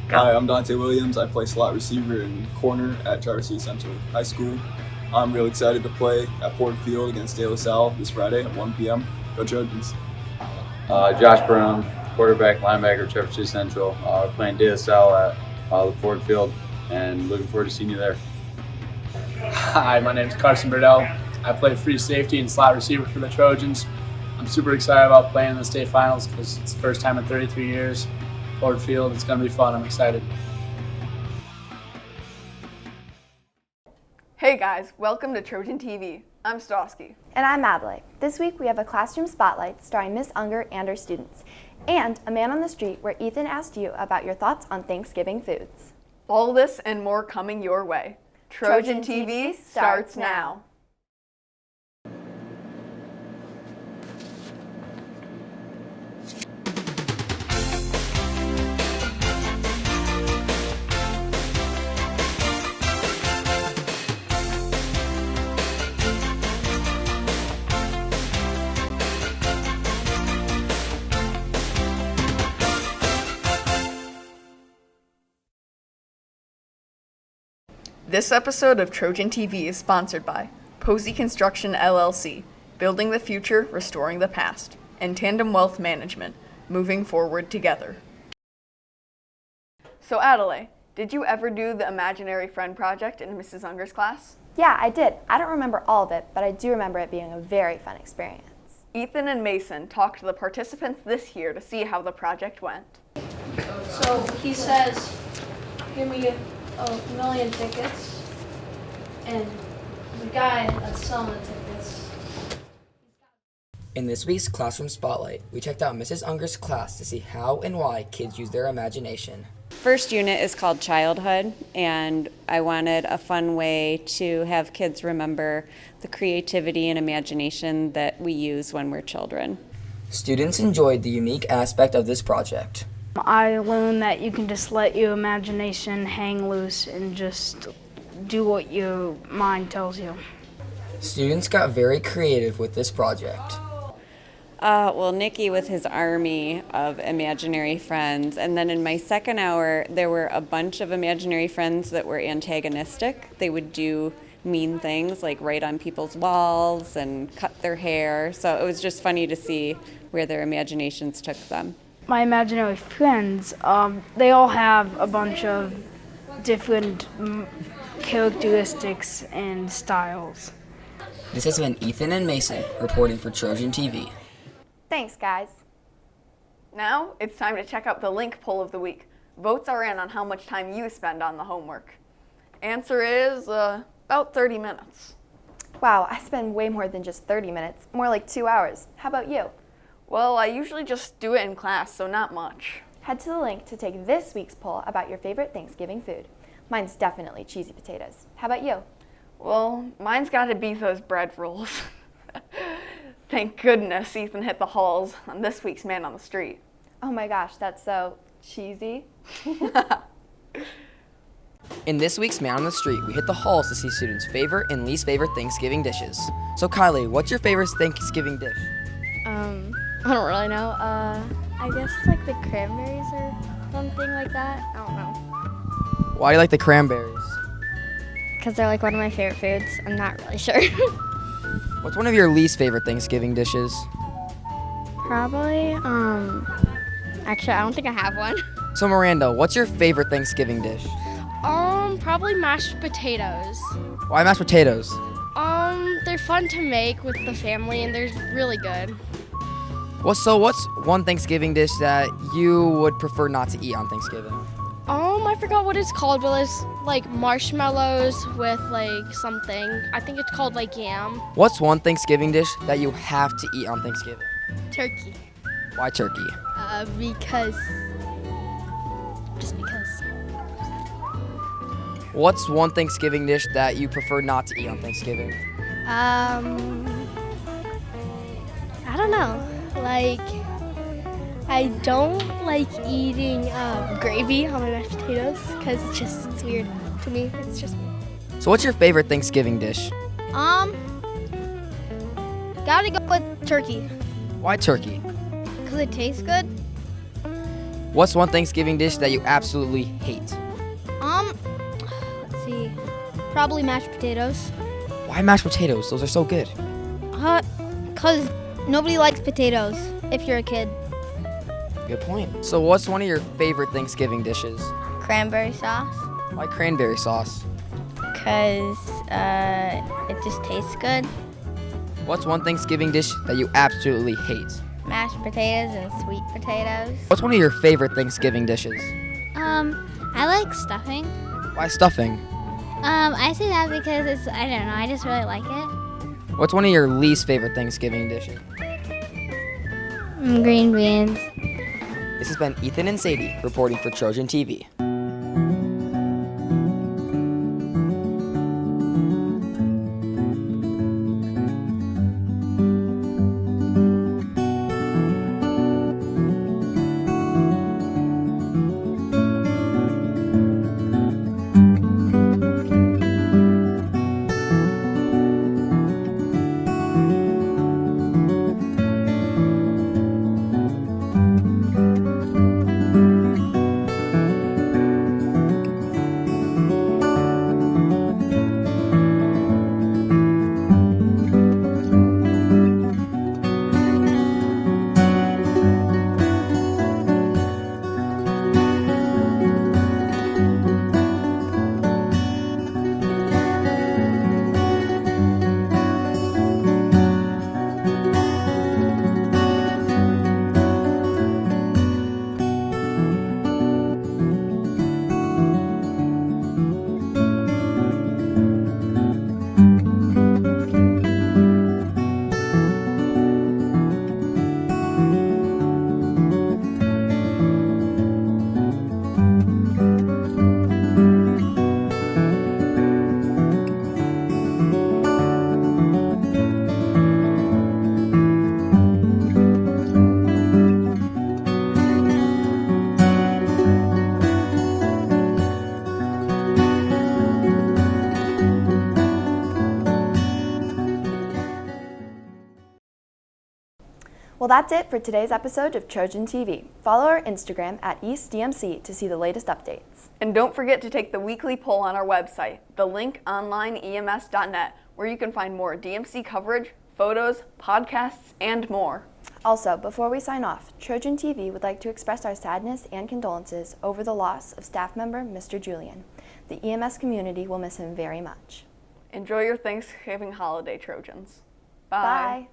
Hi, I'm Dante Williams. I play slot receiver and corner at Traverse City Central High School. I'm really excited to play at Ford Field against De La Salle this Friday at 1 p.m. Go Trojans. Josh Brown, quarterback, linebacker, Traverse City Central. Playing De La Salle at the Ford Field, and looking forward to seeing you there. Hi, my name is Carson Burdell. I play free safety and slot receiver for the Trojans. I'm super excited about playing in the state finals because it's the first time in 33 years. Ford Field, it's going to be fun. I'm excited. Hey guys, welcome to Trojan TV. I'm Stosky. And I'm Adelaide. This week we have a classroom spotlight starring Miss Unger and her students, and a man on the street where Ethan asked you about your thoughts on Thanksgiving foods. All this and more coming your way. Trojan TV starts now. This episode of Trojan TV is sponsored by Posey Construction LLC, Building the Future, Restoring the Past, and Tandem Wealth Management, Moving Forward Together. So Adelaide, did you ever do the Imaginary Friend Project in Mrs. Unger's class? Yeah, I did. I don't remember all of it, but I do remember it being a very fun experience. Ethan and Mason talked to the participants this year to see how the project went. So he says, give me a million tickets, and the guy that's selling the tickets. In this week's Classroom Spotlight, we checked out Mrs. Unger's class to see how and why kids use their imagination. First unit is called Childhood, and I wanted a fun way to have kids remember the creativity and imagination that we use when we're children. Students enjoyed the unique aspect of this project. I learned that you can just let your imagination hang loose and just do what your mind tells you. Students got very creative with this project. Well, Nikki with his army of imaginary friends, and then in my second hour, there were a bunch of imaginary friends that were antagonistic. They would do mean things like write on people's walls and cut their hair, so it was just funny to see where their imaginations took them. My imaginary friends, they all have a bunch of different characteristics and styles. This has been Ethan and Mason reporting for Trojan TV. Thanks, guys. Now it's time to check out the link poll of the week. Votes are in on how much time you spend on the homework. Answer is about 30 minutes. Wow, I spend way more than just 30 minutes, more like 2 hours. How about you? Well, I usually just do it in class, so not much. Head to the link to take this week's poll about your favorite Thanksgiving food. Mine's definitely cheesy potatoes. How about you? Well, mine's got to be those bread rolls. Thank goodness Ethan hit the halls on this week's Man on the Street. Oh my gosh, that's so cheesy. In this week's Man on the Street, we hit the halls to see students' favorite and least favorite Thanksgiving dishes. So Kylie, what's your favorite Thanksgiving dish? I don't really know. I guess it's like the cranberries or something like that. I don't know. Why do you like the cranberries? Because they're like one of my favorite foods. I'm not really sure. What's one of your least favorite Thanksgiving dishes? Probably, actually, I don't think I have one. So Miranda, what's your favorite Thanksgiving dish? Probably mashed potatoes. Why mashed potatoes? They're fun to make with the family and they're really good. What's one Thanksgiving dish that you would prefer not to eat on Thanksgiving? I forgot what it's called, but it's like marshmallows with like something. I think it's called like yam. What's one Thanksgiving dish that you have to eat on Thanksgiving? Turkey. Why turkey? Just because. What's one Thanksgiving dish that you prefer not to eat on Thanksgiving? I don't know. Like, I don't like eating gravy on my mashed potatoes because it's weird to me. It's just weird. So what's your favorite Thanksgiving dish? Gotta go with turkey. Why turkey? Because it tastes good. What's one Thanksgiving dish that you absolutely hate? Let's see. Probably mashed potatoes. Why mashed potatoes? Those are so good. 'Cause nobody likes potatoes if you're a kid. Good point. So what's one of your favorite Thanksgiving dishes? Cranberry sauce. Why cranberry sauce? Because it just tastes good. What's one Thanksgiving dish that you absolutely hate? Mashed potatoes and sweet potatoes. What's one of your favorite Thanksgiving dishes? I like stuffing. Why stuffing? I say that because I don't know, I just really like it. What's one of your least favorite Thanksgiving dishes? Green beans. This has been Ethan and Sadie reporting for Trojan TV. Well, that's it for today's episode of Trojan TV. Follow our Instagram at EastDMC to see the latest updates. And don't forget to take the weekly poll on our website, thelinkonlineems.net, where you can find more DMC coverage, photos, podcasts, and more. Also, before we sign off, Trojan TV would like to express our sadness and condolences over the loss of staff member Mr. Julian. The EMS community will miss him very much. Enjoy your Thanksgiving holiday, Trojans. Bye.